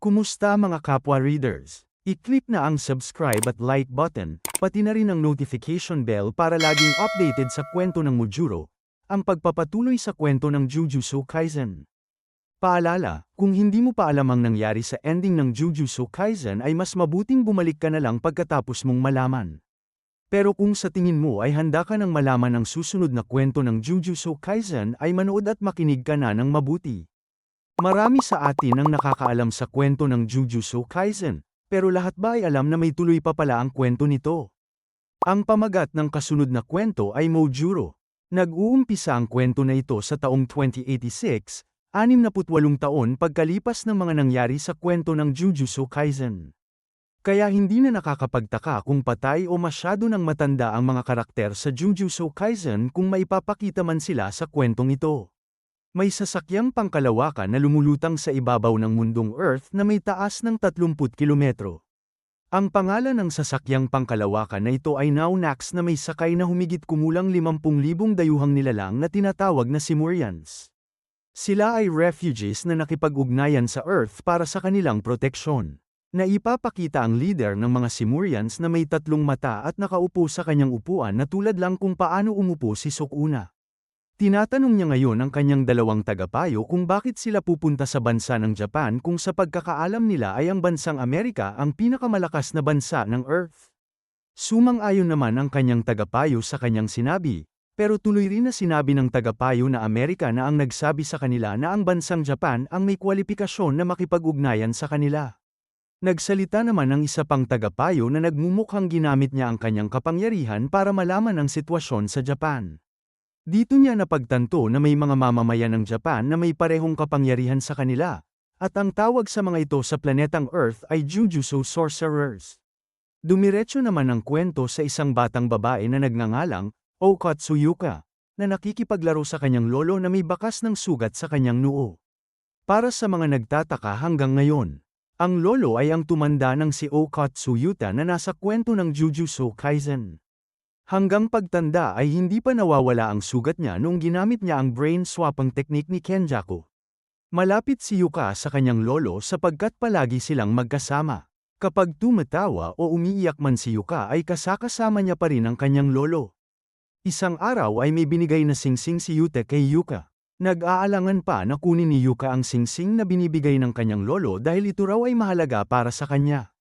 Kumusta mga kapwa readers? I-click na ang subscribe at like button, pati na rin ang notification bell para laging updated sa kwento ng Mojuro, ang pagpapatuloy sa kwento ng Jujutsu Kaisen. Paalala, kung hindi mo pa alam ang nangyari sa ending ng Jujutsu Kaisen ay mas mabuting bumalik ka na lang pagkatapos mong malaman. Pero kung sa tingin mo ay handa ka nang malaman ang susunod na kwento ng Jujutsu Kaisen ay manood at makinig ka na ng mabuti. Marami sa atin ang nakakaalam sa kwento ng Jujutsu Kaisen, pero lahat ba ay alam na may tuloy pa pala ang kwento nito? Ang pamagat ng kasunod na kwento ay Mojuro. Nag-uumpisa ang kwento na ito sa taong 2086, 68 taon pagkalipas ng mga nangyari sa kwento ng Jujutsu Kaisen. Kaya hindi na nakakapagtaka kung patay o masyado nang matanda ang mga karakter sa Jujutsu Kaisen kung maipapakita man sila sa kwentong ito. May sasakyang pangkalawakan na lumulutang sa ibabaw ng mundong Earth na may taas ng 30 kilometro. Ang pangalan ng sasakyang pangkalawakan na ito ay Naunax na may sakay na humigit kumulang 50,000 dayuhang nilalang na tinatawag na Simurians. Sila ay refugees na nakipag-ugnayan sa Earth para sa kanilang proteksyon. Naipapakita ang leader ng mga Simurians na may 3 mata at nakaupo sa kanyang upuan na tulad lang kung paano umupo si Sukuna. Tinatanong niya ngayon ang kanyang 2 tagapayo kung bakit sila pupunta sa bansa ng Japan kung sa pagkakaalam nila ay ang bansang Amerika ang pinakamalakas na bansa ng Earth. Sumang-ayon naman ang kanyang tagapayo sa kanyang sinabi, pero tuloy rin na sinabi ng tagapayo na Amerika na ang nagsabi sa kanila na ang bansang Japan ang may kwalipikasyon na makipag-ugnayan sa kanila. Nagsalita naman ang isa pang tagapayo na nagmumukhang ginamit niya ang kanyang kapangyarihan para malaman ang sitwasyon sa Japan. Dito niya napagtanto na may mga mamamayan ng Japan na may parehong kapangyarihan sa kanila, at ang tawag sa mga ito sa planetang Earth ay Jujutsu Sorcerers. Dumiretso naman ang kwento sa isang batang babae na nagngangalang Okatsuyuka, na nakikipaglaro sa kanyang lolo na may bakas ng sugat sa kanyang noo. Para sa mga nagtataka hanggang ngayon, ang lolo ay ang tumanda ng si Okatsuyuka na nasa kwento ng Jujutsu Kaisen. Hanggang pagtanda ay hindi pa nawawala ang sugat niya noong ginamit niya ang brain swapping technique ni Kenjaku. Malapit si Yuka sa kanyang lolo sapagkat palagi silang magkasama. Kapag tumatawa o umiiyak man si Yuka ay kasakasama niya pa rin ang kanyang lolo. Isang araw ay may binigay na singsing si Yuta kay Yuka. Nag-aalangan pa na kunin ni Yuka ang singsing na binibigay ng kanyang lolo dahil ito raw ay mahalaga para sa kanya.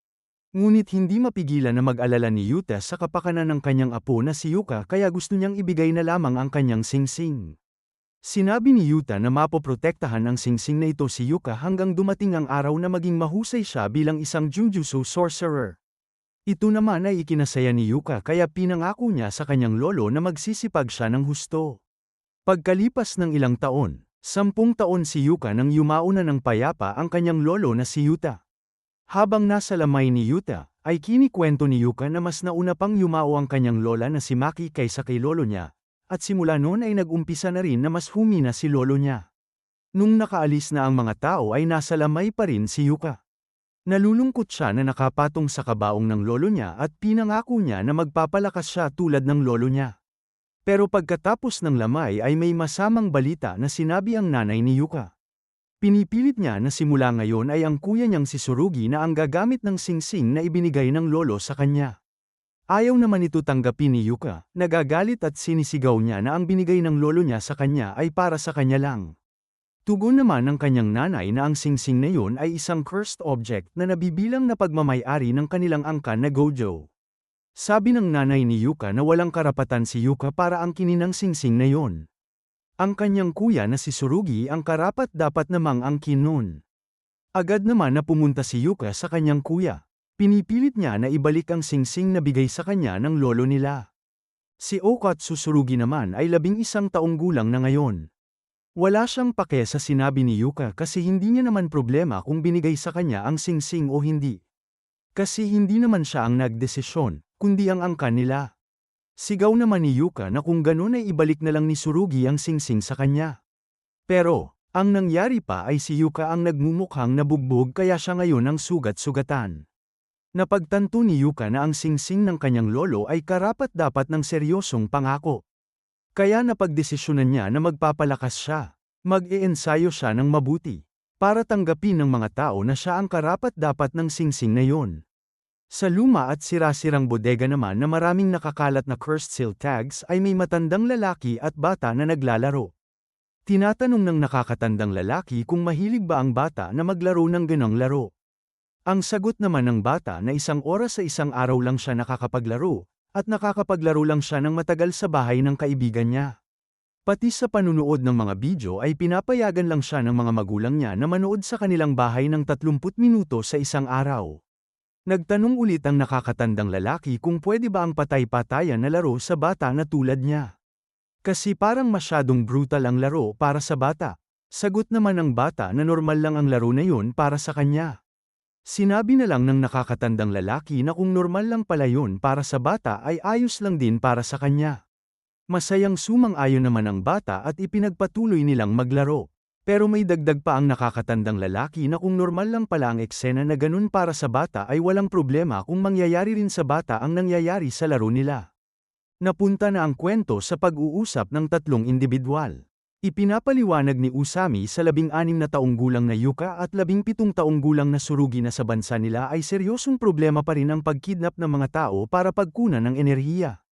Ngunit hindi mapigilan na mag-alala ni Yuta sa kapakanan ng kanyang apo na si Yuka kaya gusto niyang ibigay na lamang ang kanyang singsing. Sinabi ni Yuta na mapoprotektahan ang singsing na ito si Yuka hanggang dumating ang araw na maging mahusay siya bilang isang Jujutsu Sorcerer. Ito naman ay ikinasaya ni Yuka kaya pinangako niya sa kanyang lolo na magsisipag siya ng husto. Pagkalipas ng ilang taon, 10 taon si Yuka nang yumao na ng payapa ang kanyang lolo na si Yuta. Habang nasa lamay ni Yuta, ay kinikwento ni Yuka na mas nauna pang yumao ang kanyang lola na si Maki kaysa kay lolo niya, at simula noon ay nag-umpisa na rin na mas humina si lolo niya. Nung nakaalis na ang mga tao ay nasa lamay pa rin si Yuka. Nalulungkot siya na nakapatong sa kabaong ng lolo niya at pinangako niya na magpapalakas siya tulad ng lolo niya. Pero pagkatapos ng lamay ay may masamang balita na sinabi ang nanay ni Yuka. Pinipilit niya na simula ngayon ay ang kuya niyang si Tsurugi na ang gagamit ng singsing na ibinigay ng lolo sa kanya. Ayaw naman ito tanggapin ni Yuka, nagagalit at sinisigaw niya na ang binigay ng lolo niya sa kanya ay para sa kanya lang. Tugon naman ng kanyang nanay na ang singsing na yun ay isang cursed object na nabibilang na pagmamay-ari ng kanilang angkan na Gojo. Sabi ng nanay ni Yuka na walang karapatan si Yuka para angkinin ang singsing na yun. Ang kanyang kuya na si Tsurugi ang karapat-dapat namang angkin nun. Agad naman na pumunta si Yuka sa kanyang kuya. Pinipilit niya na ibalik ang singsing na bigay sa kanya ng lolo nila. Si Tsurugi naman ay 11 taong gulang na ngayon. Wala siyang pake sa sinabi ni Yuka kasi hindi niya naman problema kung binigay sa kanya ang singsing o hindi. Kasi hindi naman siya ang nagdesisyon, kundi ang angkan nila. Sigaw naman ni Yuka na kung ganun ay ibalik na lang ni Tsurugi ang singsing sa kanya. Pero, ang nangyari pa ay si Yuka ang nagmumukhang nabugbog kaya siya ngayon ang sugat-sugatan. Napagtanto ni Yuka na ang singsing ng kanyang lolo ay karapat-dapat ng seryosong pangako. Kaya napagdesisyonan niya na magpapalakas siya. Mag-iensayo siya ng mabuti. para tanggapin ng mga tao na siya ang karapat-dapat ng singsing na yon. Sa luma at sira-sirang bodega naman na maraming nakakalat na cursed seal tags ay may matandang lalaki at bata na naglalaro. Tinatanong ng nakakatandang lalaki kung mahilig ba ang bata na maglaro ng ganong laro. Ang sagot naman ng bata na 1 oras sa 1 araw lang siya nakakapaglaro, at nakakapaglaro lang siya ng matagal sa bahay ng kaibigan niya. Pati sa panunood ng mga video ay pinapayagan lang siya ng mga magulang niya na manood sa kanilang bahay ng 30 minuto sa 1 araw. Nagtanong ulit ang nakakatandang lalaki kung pwede ba ang patay-patayan na laro sa bata na tulad niya. Kasi parang masyadong brutal ang laro para sa bata. Sagot naman ng bata na normal lang ang laro na yun para sa kanya. Sinabi na lang ng nakakatandang lalaki na kung normal lang pala yun para sa bata ay ayos lang din para sa kanya. Masayang sumang-ayon naman ang bata at ipinagpatuloy nilang maglaro. Pero may dagdag pa ang nakakatandang lalaki na kung normal lang pala ang eksena na ganun para sa bata ay walang problema kung mangyayari rin sa bata ang nangyayari sa laro nila. Napunta na ang kwento sa pag-uusap ng 3 individual. Ipinapaliwanag ni Usami sa 16 na taong gulang na Yuka at 17 taong gulang na Tsurugi na sa bansa nila ay seryosong problema pa rin ang pagkidnap ng mga tao para pagkunan ng enerhiya.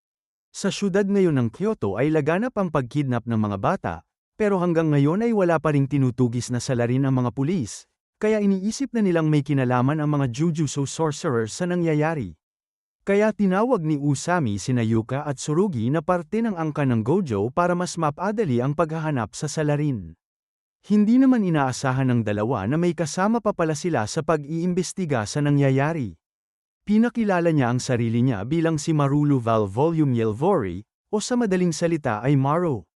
Sa syudad ngayon ng Kyoto ay laganap ang pagkidnap ng mga bata, pero hanggang ngayon ay wala pa ring tinutugis na salarin ang mga pulis, kaya iniisip na nilang may kinalaman ang mga Jujutsu sorcerers sa nangyayari. Kaya tinawag ni Usami sina Yuka at Tsurugi na parte ng angkan ng Gojo para mas mapadali ang paghahanap sa salarin. Hindi naman inaasahan ng dalawa na may kasama pa pala sila sa pag-iimbestiga sa nangyayari. Pinakilala niya ang sarili niya bilang si Marulu Volume Yelvori, o sa madaling salita ay Maro.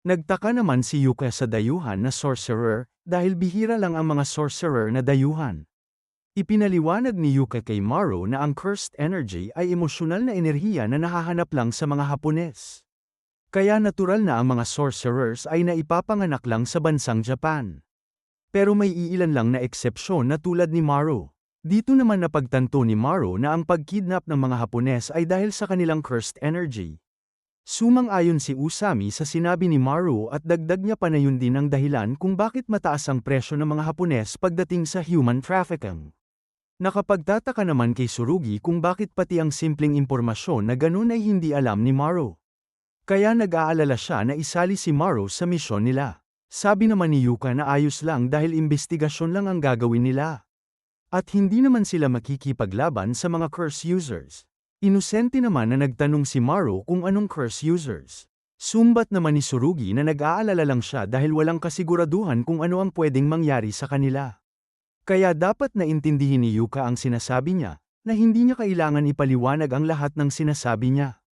Nagtaka naman si Yuka sa dayuhan na sorcerer, dahil bihira lang ang mga sorcerer na dayuhan. Ipinaliwanag ni Yuka kay Maro na ang cursed energy ay emosyonal na enerhiya na nahahanap lang sa mga Hapones. Kaya natural na ang mga sorcerers ay naipapanganak lang sa bansang Japan. Pero may iilan lang na eksepsyon na tulad ni Maro. Dito naman napagtanto ni Maro na ang pagkidnap ng mga Hapones ay dahil sa kanilang cursed energy. Sumang-ayon si Usami sa sinabi ni Maro at dagdag niya pa na yun din ang dahilan kung bakit mataas ang presyo ng mga Hapones pagdating sa human trafficking. Nakapagtataka naman kay Tsurugi kung bakit pati ang simpleng impormasyon na ganun ay hindi alam ni Maro. Kaya nag-aalala siya na isali si Maro sa misyon nila. Sabi naman ni Yuka na ayos lang dahil imbestigasyon lang ang gagawin nila. At hindi naman sila makikipaglaban sa mga curse users. Inosente naman na nagtanong si Maro kung anong curse users. Sumbat naman ni Tsurugi na nag-aalala lang siya dahil walang kasiguraduhan kung ano ang pwedeng mangyari sa kanila. Kaya dapat na intindihin ni Yuka ang sinasabi niya, na hindi niya kailangan ipaliwanag ang lahat ng sinasabi niya.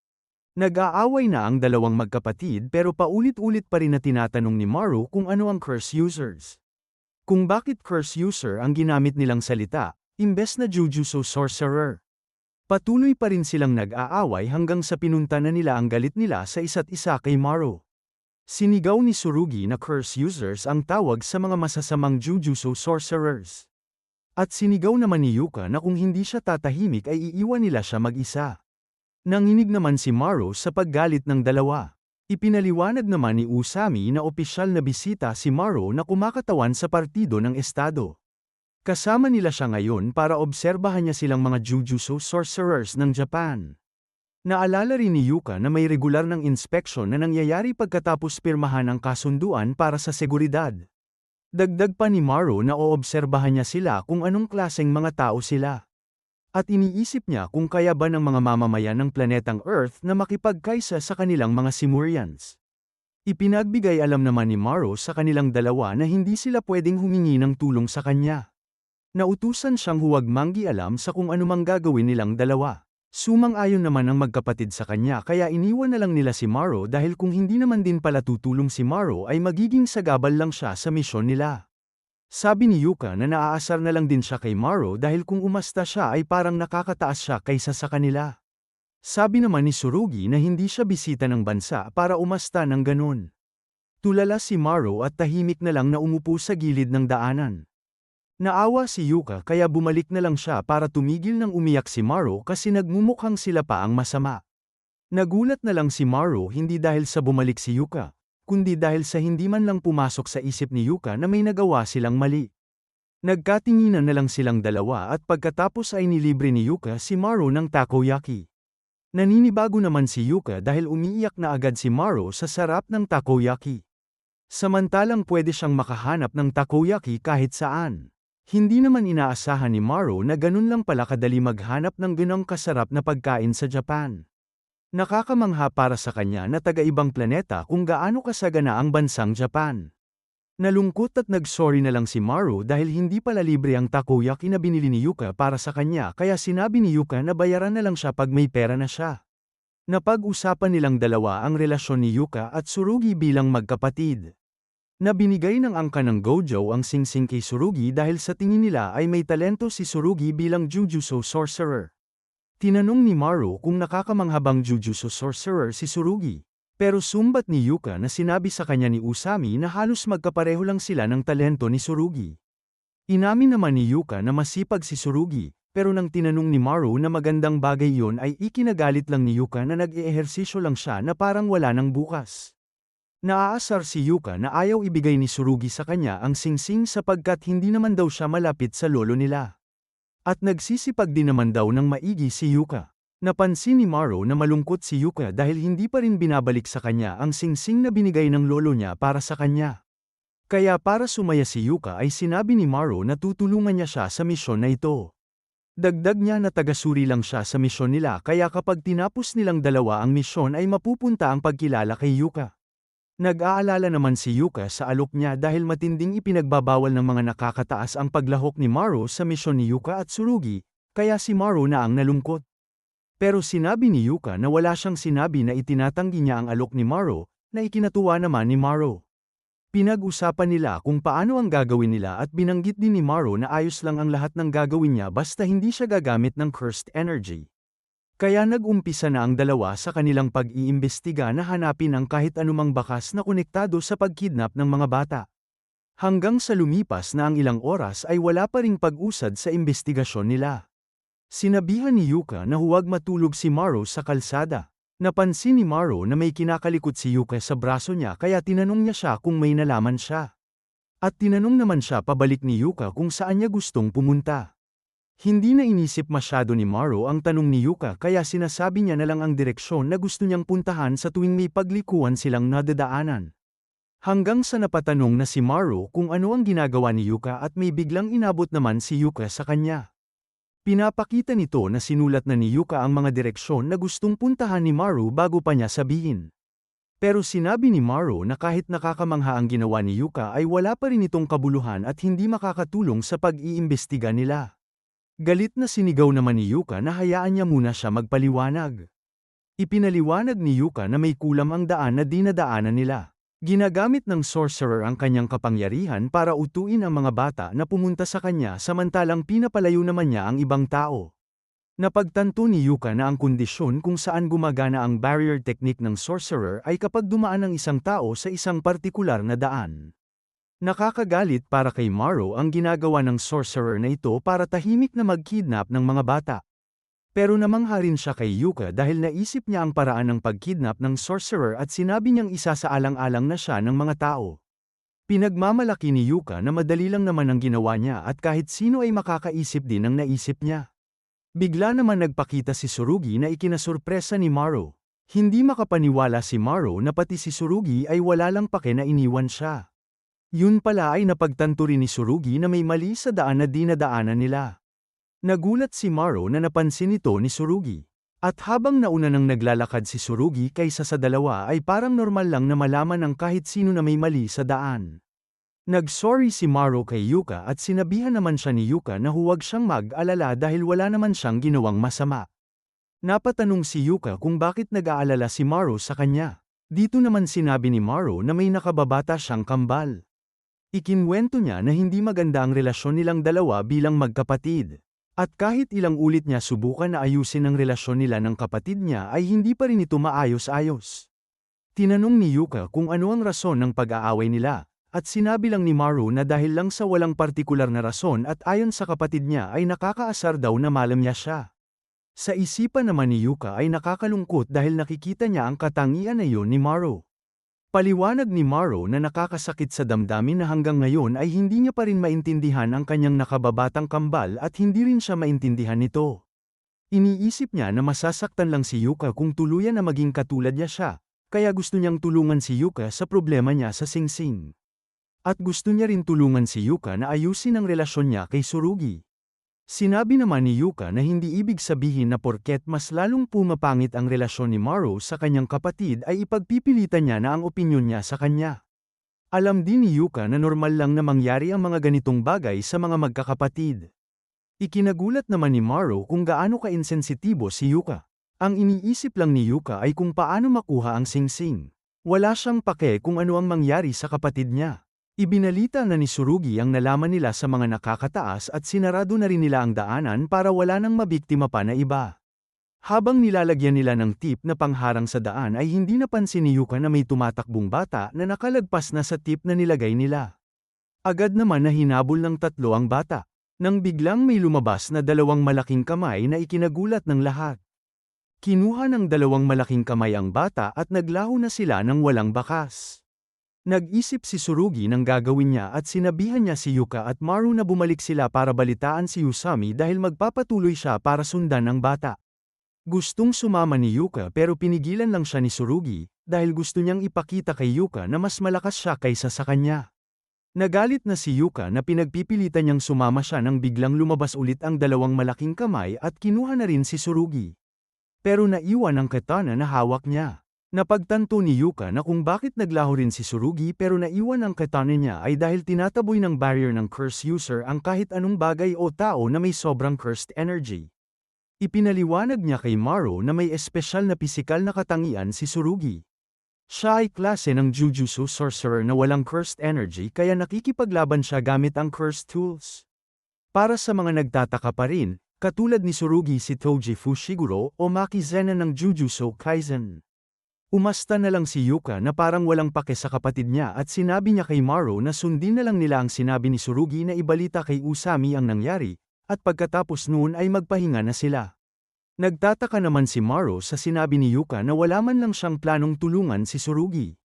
Nag-aaway na ang dalawang magkapatid pero paulit-ulit pa rin na tinatanong ni Maro kung ano ang curse users. Kung bakit curse user ang ginamit nilang salita, imbes na Jujutsu sorcerer. Patuloy pa rin silang nag-aaway hanggang sa pinunta na nila ang galit nila sa isa't isa kay Maro. Sinigaw ni Tsurugi na curse users ang tawag sa mga masasamang Jujutsu sorcerers. At sinigaw naman ni Yuka na kung hindi siya tatahimik ay iiwan nila siya mag-isa. Nanginig naman si Maro sa paggalit ng dalawa. Ipinaliwanag naman ni Usami na opisyal na bisita si Maro na kumakatawan sa partido ng estado. Kasama nila siya ngayon para obserbahan niya silang mga Jujutsu sorcerers ng Japan. Naalala rin ni Yuka na may regular ng inspeksyon na nangyayari pagkatapos pirmahan ang kasunduan para sa seguridad. Dagdag pa ni Maro na oobserbahan niya sila kung anong klaseng mga tao sila. At iniisip niya kung kaya ba ng mga mamamayan ng planetang Earth na makipagkaisa sa kanilang mga Simurians. Ipinagbigay alam naman ni Maro sa kanilang dalawa na hindi sila pwedeng humingi ng tulong sa kanya. Nautusan siyang huwag manggialam sa kung anumang gagawin nilang dalawa. Sumang-ayon naman ang magkapatid sa kanya kaya iniwan na lang nila si Maro dahil kung hindi naman din pala tutulong si Maro ay magiging sagabal lang siya sa misyon nila. Sabi ni Yuka na naaasar na lang din siya kay Maro dahil kung umasta siya ay parang nakakataas siya kaysa sa kanila. Sabi naman ni Tsurugi na hindi siya bisita ng bansa para umasta ng ganun. Tulala si Maro at tahimik na lang na umupo sa gilid ng daanan. Naawa si Yuka kaya bumalik na lang siya para tumigil ng umiyak si Maro kasi nagmumukhang sila pa ang masama. Nagulat na lang si Maro hindi dahil sa bumalik si Yuka, kundi dahil sa hindi man lang pumasok sa isip ni Yuka na may nagawa silang mali. Nagkatinginan na lang silang dalawa at pagkatapos ay nilibre ni Yuka si Maru ng takoyaki. Naninibago naman si Yuka dahil umiiyak na agad si Maru sa sarap ng takoyaki. Samantalang pwede siyang makahanap ng takoyaki kahit saan. Hindi naman inaasahan ni Maru na ganun lang pala kadali maghanap ng ganong kasarap na pagkain sa Japan. Nakakamangha para sa kanya na taga-ibang planeta kung gaano kasagana ang bansang Japan. Nalungkot at nag-sorry na lang si Maru dahil hindi pala libre ang takoyaki na binili ni Yuka para sa kanya kaya sinabi ni Yuka na bayaran na lang siya pag may pera na siya. Napag-usapan nilang dalawa ang relasyon ni Yuka at Tsurugi bilang magkapatid. Nabinigay ng angka ng Gojo ang singsing kay Tsurugi dahil sa tingin nila ay may talento si Tsurugi bilang Jujutsu Sorcerer. Tinanong ni Maru kung nakakamanghabang Jujutsu Sorcerer si Tsurugi. Pero sumbat ni Yuka na sinabi sa kanya ni Usami na halos magkapareho lang sila ng talento ni Tsurugi. Inamin naman ni Yuka na masipag si Tsurugi, pero nang tinanong ni Maru na magandang bagay yon ay ikinagalit lang ni Yuka na nag-eehersisyo lang siya na parang wala nang bukas. Naaasar si Yuka na ayaw ibigay ni Tsurugi sa kanya ang singsing sapagkat hindi naman daw siya malapit sa lolo nila. At nagsisipag din naman daw ng maigi si Yuka. Napansin ni Maru na malungkot si Yuka dahil hindi pa rin binabalik sa kanya ang singsing na binigay ng lolo niya para sa kanya. Kaya para sumaya si Yuka ay sinabi ni Maru na tutulungan niya siya sa misyon na ito. Dagdag niya na tagasuri lang siya sa misyon nila kaya kapag tinapos nilang dalawa ang misyon ay mapupunta ang pagkilala kay Yuka. Nag-aalala naman si Yuka sa alok niya dahil matinding ipinagbabawal ng mga nakakataas ang paglahok ni Maru sa misyon ni Yuka at Tsurugi, kaya si Maru na ang nalungkot. Pero sinabi ni Yuka na wala siyang sinabi na itinatanggi niya ang alok ni Maru, na ikinatuwa naman ni Maru. Pinag-usapan nila kung paano ang gagawin nila at binanggit din ni Maru na ayos lang ang lahat ng gagawin niya basta hindi siya gagamit ng cursed energy. Kaya nag-umpisa na ang dalawa sa kanilang pag-iimbestiga na hanapin ang kahit anumang bakas na konektado sa pagkidnap ng mga bata. Hanggang sa lumipas na ang ilang oras ay wala pa ring pag-usad sa imbestigasyon nila. Sinabihan ni Yuka na huwag matulog si Maru sa kalsada. Napansin ni Maru na may kinakalikot si Yuka sa braso niya kaya tinanong niya siya kung may nalaman siya. At tinanong naman siya pabalik ni Yuka kung saan niya gustong pumunta. Hindi na inisip masyado ni Maru ang tanong ni Yuka kaya sinasabi niya na lang ang direksyon na gusto niyang puntahan sa tuwing may paglikuan silang nadadaanan. Hanggang sa napatanong na si Maru kung ano ang ginagawa ni Yuka at may biglang inabot naman si Yuka sa kanya. Pinapakita nito na sinulat na ni Yuka ang mga direksyon na gustong puntahan ni Maru bago pa niya sabihin. Pero sinabi ni Maru na kahit nakakamangha ang ginawa ni Yuka ay wala pa rin itong kabuluhan at hindi makakatulong sa pag-iimbestiga nila. Galit na sinigaw naman ni Yuka na hayaan niya muna siya magpaliwanag. Ipinaliwanag ni Yuka na may kulam ang daan na dinadaanan nila. Ginagamit ng sorcerer ang kanyang kapangyarihan para utuin ang mga bata na pumunta sa kanya samantalang pinapalayo naman niya ang ibang tao. Napagtanto ni Yuka na ang kondisyon kung saan gumagana ang barrier technique ng sorcerer ay kapag dumaan ang isang tao sa isang partikular na daan. Nakakagalit para kay Maru ang ginagawa ng sorcerer na ito para tahimik na mag-kidnap ng mga bata. Pero namangha rin siya kay Yuka dahil naisip niya ang paraan ng pag-kidnap ng sorcerer at sinabi niyang isasaalang-alang na siya ng mga tao. Pinagmamalaki ni Yuka na madali lang naman ang ginawa niya at kahit sino ay makakaisip din ng naisip niya. Bigla naman nagpakita si Tsurugi na ikinasurpresa ni Maru. Hindi makapaniwala si Maru na pati si Tsurugi ay wala lang pake na iniwan siya. Yun pala ay napagtanto rin ni Tsurugi na may mali sa daan na dinadaanan nila. Nagulat si Maru na napansin ito ni Tsurugi. At habang nauna nang naglalakad si Tsurugi kaysa sa dalawa ay parang normal lang na malaman ng kahit sino na may mali sa daan. Nag-sorry si Maru kay Yuka at sinabihan naman siya ni Yuka na huwag siyang mag-alala dahil wala naman siyang ginawang masama. Napatanong si Yuka kung bakit nag-aalala si Maru sa kanya. Dito naman sinabi ni Maru na may nakababata siyang kambal. Ikinwento niya na hindi maganda ang relasyon nilang dalawa bilang magkapatid. At kahit ilang ulit niya subukan na ayusin ang relasyon nila ng kapatid niya ay hindi pa rin ito maayos-ayos. Tinanong ni Yuka kung ano ang rason ng pag-aaway nila, at sinabi lang ni Maru na dahil lang sa walang partikular na rason at ayon sa kapatid niya ay nakakaasar daw na malam niya siya. Sa isipan naman ni Yuka ay nakakalungkot dahil nakikita niya ang katangian na iyon ni Maru. Paliwanag ni Maru na nakakasakit sa damdamin na hanggang ngayon ay hindi niya pa rin maintindihan ang kanyang nakababatang kambal at hindi rin siya maintindihan nito. Iniisip niya na masasaktan lang si Yuka kung tuluyan na maging katulad niya siya, kaya gusto niyang tulungan si Yuka sa problema niya sa Singsing. At gusto niya rin tulungan si Yuka na ayusin ang relasyon niya kay Tsurugi. Sinabi naman ni Yuka na hindi ibig sabihin na porket mas lalong pumapangit ang relasyon ni Maru sa kanyang kapatid ay ipagpipilitan niya na ang opinyon niya sa kanya. Alam din ni Yuka na normal lang na mangyari ang mga ganitong bagay sa mga magkakapatid. Ikinagulat naman ni Maru kung gaano ka-insensitibo si Yuka. Ang iniisip lang ni Yuka ay kung paano makuha ang Singsing. Wala siyang pake kung ano ang mangyari sa kapatid niya. Ibinalita na ni Tsurugi ang nalaman nila sa mga nakakataas at sinarado na rin nila ang daanan para wala nang mabiktima pa na iba. Habang nilalagyan nila ng tip na pangharang sa daan ay hindi napansin ni Yuka na may tumatakbong bata na nakalagpas na sa tip na nilagay nila. Agad naman na hinabol ng tatlo ang bata, nang biglang may lumabas na dalawang malaking kamay na ikinagulat ng lahat. Kinuha ng dalawang malaking kamay ang bata at naglaho na sila ng walang bakas. Nag-isip si Tsurugi ng gagawin niya at sinabihan niya si Yuka at Maru na bumalik sila para balitaan si Usami dahil magpapatuloy siya para sundan ang bata. Gustong sumama ni Yuka pero pinigilan lang siya ni Tsurugi dahil gusto niyang ipakita kay Yuka na mas malakas siya kaysa sa kanya. Nagalit na si Yuka na pinagpipilitan niyang sumama siya nang biglang lumabas ulit ang dalawang malaking kamay at kinuha na rin si Tsurugi. Pero naiwan ang katana na hawak niya. Napagtanto ni Yuka na kung bakit naglaho rin si Tsurugi pero naiwan ang katana niya ay dahil tinataboy ng barrier ng curse user ang kahit anong bagay o tao na may sobrang cursed energy. Ipinaliwanag niya kay Maru na may espesyal na pisikal na katangian si Tsurugi. Siya ay klase ng Jujutsu sorcerer na walang cursed energy kaya nakikipaglaban siya gamit ang cursed tools. Para sa mga nagtataka pa rin, katulad ni Tsurugi si Toji Fushiguro o Maki Zena ng Jujutsu Kaisen. Umasta na lang si Yuka na parang walang pake sa kapatid niya at sinabi niya kay Maru na sundin na lang nila ang sinabi ni Tsurugi na ibalita kay Usami ang nangyari, at pagkatapos noon ay magpahinga na sila. Nagtataka naman si Maru sa sinabi ni Yuka na wala man lang siyang planong tulungan si Tsurugi.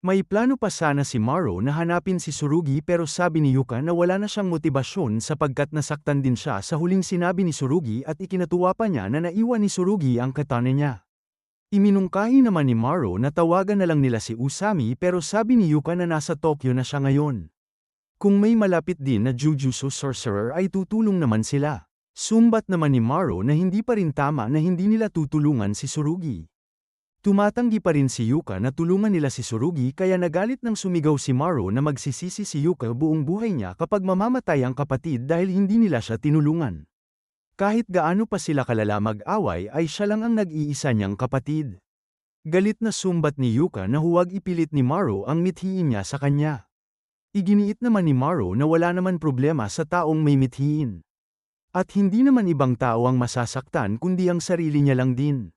May plano pa sana si Maru na hanapin si Tsurugi pero sabi ni Yuka na wala na siyang motibasyon sapagkat nasaktan din siya sa huling sinabi ni Tsurugi at ikinatuwa pa niya na naiwan ni Tsurugi ang katana niya. Iminungkahi naman ni Maru na tawagan na lang nila si Usami pero sabi ni Yuka na nasa Tokyo na siya ngayon. Kung may malapit din na Jujutsu sorcerer ay tutulong naman sila. Sumbat naman ni Maru na hindi pa rin tama na hindi nila tutulungan si Tsurugi. Tumatanggi pa rin si Yuka na tulungan nila si Tsurugi kaya nagalit nang sumigaw si Maru na magsisisi si Yuka buong buhay niya kapag mamamatay ang kapatid dahil hindi nila siya tinulungan. Kahit gaano pa sila kalala mag-away ay siya lang ang nag-iisa niyang kapatid. Galit na sumbat ni Yuka na huwag ipilit ni Maru ang mithiin niya sa kanya. Iginiit naman ni Maru na wala naman problema sa taong may mithiin. At hindi naman ibang tao ang masasaktan kundi ang sarili niya lang din.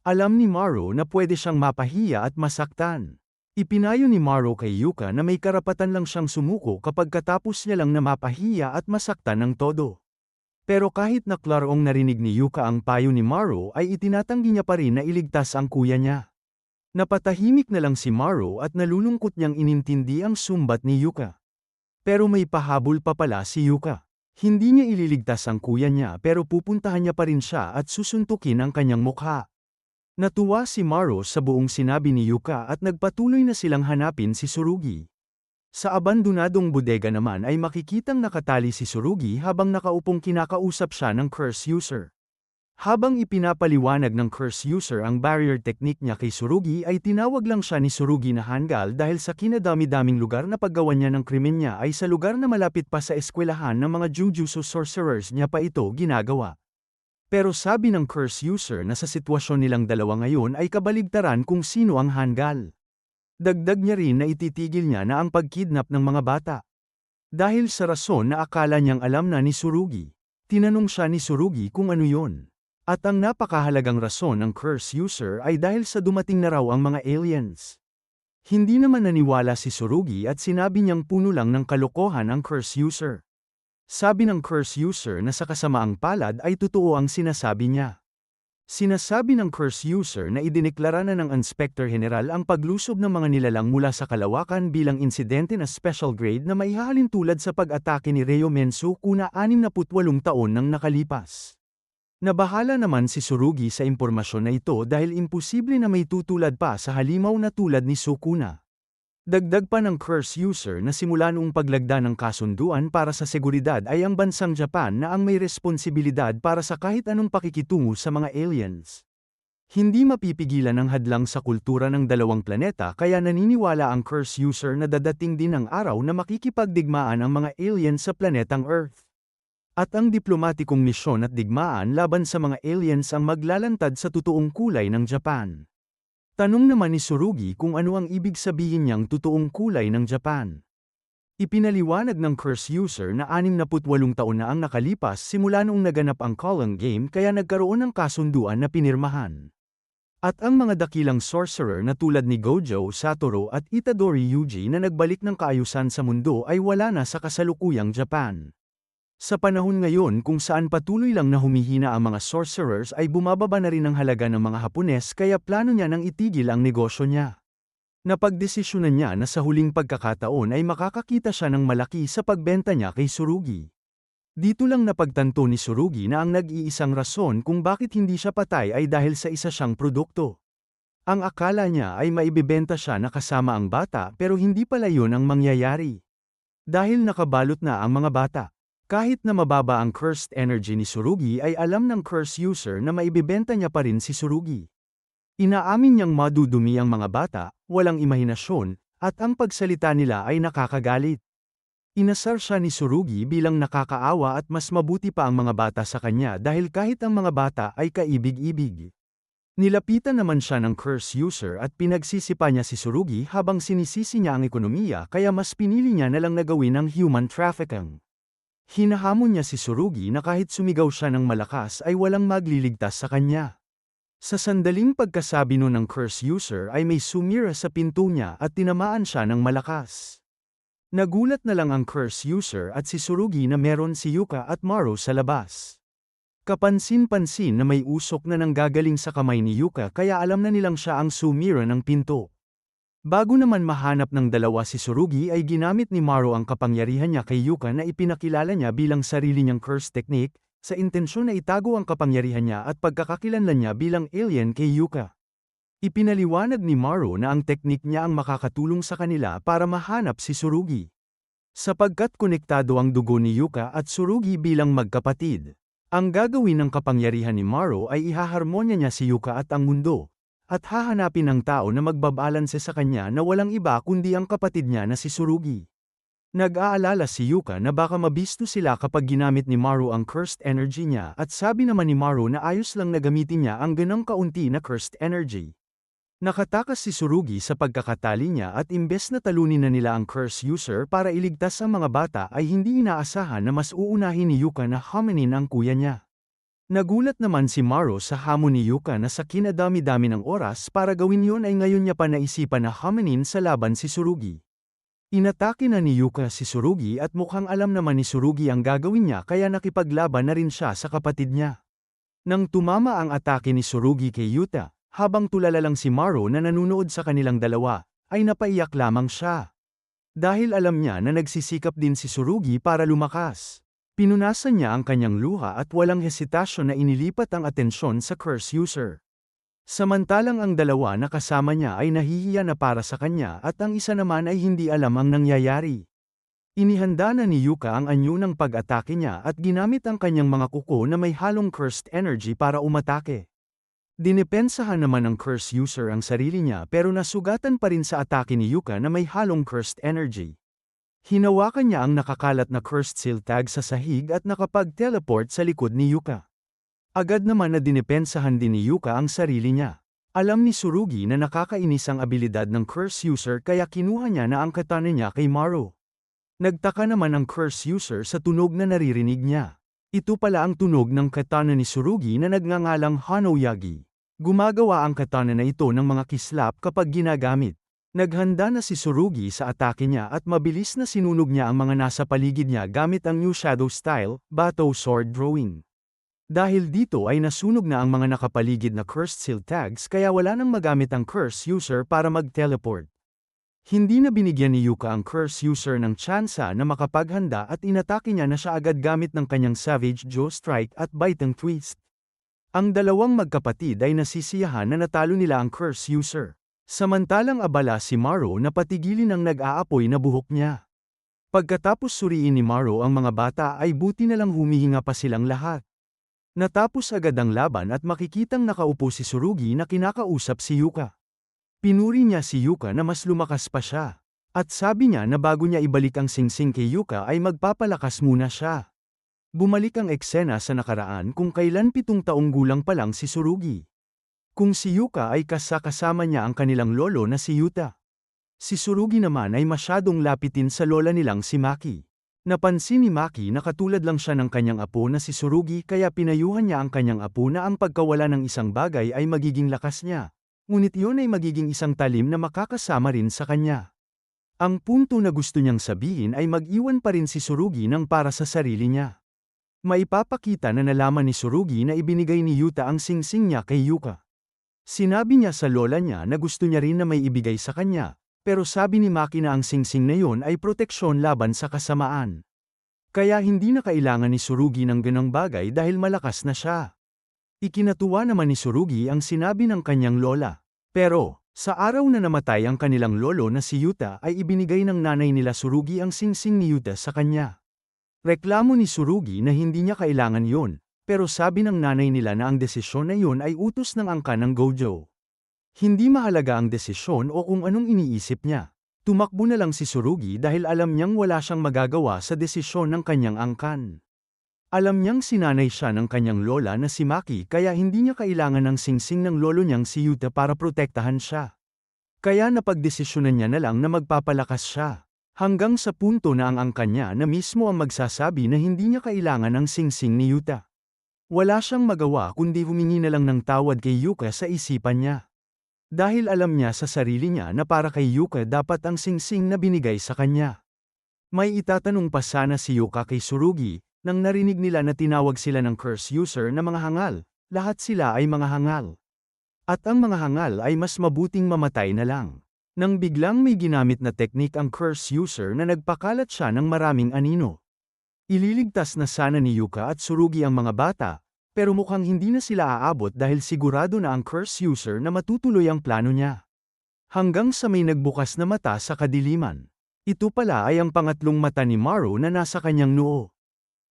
Alam ni Maru na pwede siyang mapahiya at masaktan. Ipinayo ni Maru kay Yuka na may karapatan lang siyang sumuko kapag katapos niya lang na mapahiya at masaktan ng todo. Pero kahit na klarong narinig ni Yuka ang payo ni Maru ay itinatanggi niya pa rin na iligtas ang kuya niya. Napatahimik na lang si Maru at nalulungkot niyang inintindi ang sumbat ni Yuka. Pero may pahabol pa pala si Yuka. Hindi niya ililigtas ang kuya niya pero pupuntahan niya pa rin siya at susuntukin ang kanyang mukha. Natuwa si Maru sa buong sinabi ni Yuka at nagpatuloy na silang hanapin si Tsurugi. Sa abandonadong bodega naman ay makikitang nakatali si Tsurugi habang nakaupong kinakausap siya ng curse user. Habang ipinapaliwanag ng curse user ang barrier technique niya kay Tsurugi ay tinawag lang siya ni Tsurugi na hanggal dahil sa kinadami-daming lugar na paggawa niya ng krimen niya ay sa lugar na malapit pa sa eskwelahan ng mga Jujutsu sorcerers niya pa ito ginagawa. Pero sabi ng curse user na sa sitwasyon nilang dalawa ngayon ay kabaligtaran kung sino ang hanggal. Dagdag niya rin na ititigil niya na ang pagkidnap ng mga bata. Dahil sa rason na akala niyang alam na ni Tsurugi, tinanong siya ni Tsurugi kung ano yon. At ang napakahalagang rason ng curse user ay dahil sa dumating na raw ang mga aliens. Hindi naman naniwala si Tsurugi at sinabi niyang puno lang ng kalokohan ang curse user. Sabi ng curse user na sa kasamaang palad ay totoo ang sinasabi niya. Sinasabi ng curse user na idineklara na ng Inspector General ang paglusob ng mga nilalang mula sa kalawakan bilang insidente na special grade na maihahalin tulad sa pag-atake ni Reo Mensu kuna 68 taon nang nakalipas. Nabahala naman si Tsurugi sa impormasyon na ito dahil imposible na may tutulad pa sa halimaw na tulad ni Sukuna. Dagdag pa ng curse user na simula noong paglagda ng kasunduan para sa seguridad ay ang bansang Japan na ang may responsibilidad para sa kahit anong pakikitungo sa mga aliens. Hindi mapipigilan ang hadlang sa kultura ng dalawang planeta kaya naniniwala ang curse user na dadating din ang araw na makikipagdigmaan ang mga alien sa planetang Earth. At ang diplomatikong misyon at digmaan laban sa mga aliens ang maglalantad sa totoong kulay ng Japan. Tanong naman ni Tsurugi kung ano ang ibig sabihin niyang totoong kulay ng Japan. Ipinaliwanag ng curse user na 68 taon na ang nakalipas simula noong naganap ang Colon Game kaya nagkaroon ng kasunduan na pinirmahan. At ang mga dakilang sorcerer na tulad ni Gojo Satoru at Itadori Yuji na nagbalik ng kaayusan sa mundo ay wala na sa kasalukuyang Japan. Sa panahon ngayon kung saan patuloy lang na humihina ang mga sorcerers ay bumababa na rin ang halaga ng mga Hapones kaya plano niya nang itigil ang negosyo niya. Napagdesisyonan niya na sa huling pagkakataon ay makakakita siya ng malaki sa pagbenta niya kay Tsurugi. Dito lang napagtanto ni Tsurugi na ang nag-iisang rason kung bakit hindi siya patay ay dahil sa isa siyang produkto. Ang akala niya ay maibibenta siya na kasama ang bata pero hindi pala yun ang mangyayari. Dahil nakabalot na ang mga bata. Kahit na mababa ang cursed energy ni Tsurugi ay alam ng curse user na maibibenta niya pa rin si Tsurugi. Inaamin niyang madudumi ang mga bata, walang imahinasyon, at ang pagsalita nila ay nakakagalit. Inasar siya ni Tsurugi bilang nakakaawa at mas mabuti pa ang mga bata sa kanya dahil kahit ang mga bata ay kaibig-ibig. Nilapitan naman siya ng curse user at pinagsisipa niya si Tsurugi habang sinisisi niya ang ekonomiya kaya mas pinili niya na lang na gawin ang human trafficking. Hinahamon niya si Tsurugi na kahit sumigaw siya ng malakas ay walang magliligtas sa kanya. Sa sandaling pagkasabi nun ng curse user ay may sumira sa pinto niya at tinamaan siya ng malakas. Nagulat na lang ang curse user at si Tsurugi na meron si Yuka at Maru sa labas. Kapansin-pansin na may usok na nanggagaling sa kamay ni Yuka kaya alam na nilang siya ang sumira ng pinto. Bago naman mahanap ng dalawa si Tsurugi ay ginamit ni Maru ang kapangyarihan niya kay Yuka na ipinakilala niya bilang sarili niyang curse technique, sa intensyon na itago ang kapangyarihan niya at pagkakakilanlan niya bilang alien kay Yuka. Ipinaliwanag ni Maru na ang teknik niya ang makakatulong sa kanila para mahanap si Tsurugi. Sapagkat konektado ang dugo ni Yuka at Tsurugi bilang magkapatid. Ang gagawin ng kapangyarihan ni Maru ay ihaharmonya niya si Yuka at ang mundo. At hahanapin ng tao na magbabalanse sa kanya na walang iba kundi ang kapatid niya na si Tsurugi. Nag-aalala si Yuka na baka mabisto sila kapag ginamit ni Maru ang cursed energy niya at sabi naman ni Maru na ayos lang na gamitin niya ang ganong kaunti na cursed energy. Nakatakas si Tsurugi sa pagkakatali niya at imbes na talunin na nila ang curse user para iligtas ang mga bata ay hindi inaasahan na mas uunahin ni Yuka na haminin ang kuya niya. Nagulat naman si Maru sa hamon ni Yuka na sa kinadami-dami ng oras para gawin yun ay ngayon niya pa naisipan na haminin sa laban si Tsurugi. Inatake na ni Yuka si Tsurugi at mukhang alam naman ni Tsurugi ang gagawin niya kaya nakipaglaban na rin siya sa kapatid niya. Nang tumama ang atake ni Tsurugi kay Yuta, habang tulala lang si Maru na nanunood sa kanilang dalawa, ay napaiyak lamang siya. Dahil alam niya na nagsisikap din si Tsurugi para lumakas. Pinunasan niya ang kanyang luha at walang hesitasyon na inilipat ang atensyon sa curse user. Samantalang ang dalawa na kasama niya ay nahihiya na para sa kanya at ang isa naman ay hindi alam ang nangyayari. Inihanda na ni Yuka ang anyo ng pag-atake niya at ginamit ang kanyang mga kuko na may halong cursed energy para umatake. Dinepensahan naman ng curse user ang sarili niya pero nasugatan pa rin sa atake ni Yuka na may halong cursed energy. Hinawakan niya ang nakakalat na cursed seal tag sa sahig at nakapag-teleport sa likod ni Yuka. Agad naman na dinepensahan din ni Yuka ang sarili niya. Alam ni Tsurugi na nakakainis ang abilidad ng curse user kaya kinuha niya na ang katana niya kay Maru. Nagtaka naman ang curse user sa tunog na naririnig niya. Ito pala ang tunog ng katana ni Tsurugi na nagngangalang Hanoyagi. Gumagawa ang katana na ito ng mga kislap kapag ginagamit. Naghanda na si Tsurugi sa atake niya at mabilis na sinunog niya ang mga nasa paligid niya gamit ang new shadow style, Batou sword drawing. Dahil dito ay nasunog na ang mga nakapaligid na cursed seal tags kaya wala nang magamit ang curse user para mag-teleport. Hindi na binigyan ni Yuka ang curse user ng tsansa na makapaghanda at inatake niya na siya agad gamit ng kanyang Savage Jaw Strike at Biting Twist. Ang dalawang magkapatid ay nasisiyahan na natalo nila ang curse user. Samantalang abala si Maro na patigilin ang nag-aapoy na buhok niya. Pagkatapos suriin ni Maro ang mga bata ay buti na lang humihinga pa silang lahat. Natapos agad ang laban at makikitang nakaupo si Tsurugi na kinakausap si Yuka. Pinuri niya si Yuka na mas lumakas pa siya. At sabi niya na bago niya ibalik ang singsing kay Yuka ay magpapalakas muna siya. Bumalik ang eksena sa nakaraan kung kailan 7 taong gulang pa lang si Tsurugi. Kung si Yuka ay kasama niya ang kanilang lolo na si Yuta. Si Tsurugi naman ay masyadong lapitin sa lola nilang si Maki. Napansin ni Maki na katulad lang siya ng kanyang apo na si Tsurugi kaya pinayuhan niya ang kanyang apo na ang pagkawala ng isang bagay ay magiging lakas niya. Ngunit iyon ay magiging isang talim na makakasama rin sa kanya. Ang punto na gusto niyang sabihin ay mag-iwan pa rin si Tsurugi ng para sa sarili niya. Maipapakita na nalaman ni Tsurugi na ibinigay ni Yuta ang singsing niya kay Yuka. Sinabi niya sa lola niya na gusto niya rin na may ibigay sa kanya. Pero sabi ni Maki na ang singsing na yon ay proteksyon laban sa kasamaan. Kaya hindi na kailangan ni Tsurugi ng ganong bagay dahil malakas na siya. Ikinatuwa naman ni Tsurugi ang sinabi ng kanyang lola. Pero, sa araw na namatay ang kanilang lolo na si Yuta ay ibinigay ng nanay nila Tsurugi ang singsing ni Yuta sa kanya. Reklamo ni Tsurugi na hindi niya kailangan yon, pero sabi ng nanay nila na ang desisyon na yon ay utos ng angkan ng Gojo. Hindi mahalaga ang desisyon o kung anong iniisip niya. Tumakbo na lang si Tsurugi dahil alam niyang wala siyang magagawa sa desisyon ng kanyang angkan. Alam niyang sinanay siya ng kanyang lola na si Maki kaya hindi niya kailangan ng singsing ng lolo niyang si Yuta para protektahan siya. Kaya napagdesisyonan niya na lang na magpapalakas siya. Hanggang sa punto na ang angkan niya na mismo ang magsasabi na hindi niya kailangan ng singsing ni Yuta. Wala siyang magawa kundi humingi na lang ng tawad kay Yuka sa isipan niya. Dahil alam niya sa sarili niya na para kay Yuka dapat ang singsing na binigay sa kanya. May itatanong pa sana si Yuka kay Tsurugi, nang narinig nila na tinawag sila ng curse user na mga hangal, lahat sila ay mga hangal. At ang mga hangal ay mas mabuting mamatay na lang. Nang biglang may ginamit na teknik ang curse user na nagpakalat siya ng maraming anino. Ililigtas na sana ni Yuka at Tsurugi ang mga bata, pero mukhang hindi na sila aabot dahil sigurado na ang curse user na matutuloy ang plano niya. Hanggang sa may nagbukas na mata sa kadiliman. Ito pala ay ang pangatlong mata ni Maro na nasa kanyang noo.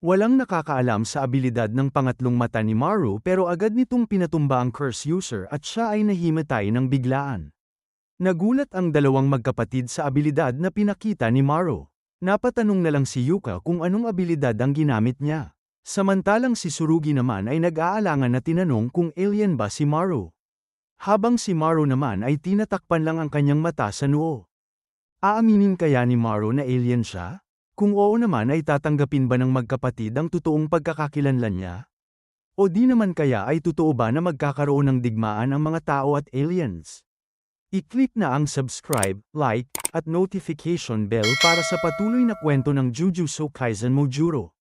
Walang nakakaalam sa abilidad ng pangatlong mata ni Maro pero agad nitong pinatumba ang curse user at siya ay nahimatay ng biglaan. Nagulat ang dalawang magkapatid sa abilidad na pinakita ni Maro. Napatanong na lang si Yuka kung anong abilidad ang ginamit niya. Samantalang si Tsurugi naman ay nag-aalangan na tinanong kung alien ba si Maro. Habang si Maro naman ay tinatakpan lang ang kanyang mata sa noo. Aaminin kaya ni Maro na alien siya? Kung oo naman ay tatanggapin ba ng magkapatid ang totoong pagkakakilanlan niya? O di naman kaya ay totoo ba na magkakaroon ng digmaan ang mga tao at aliens? I-click na ang subscribe, like, at notification bell para sa patuloy na kwento ng Jujutsu Kaisen Mojuro.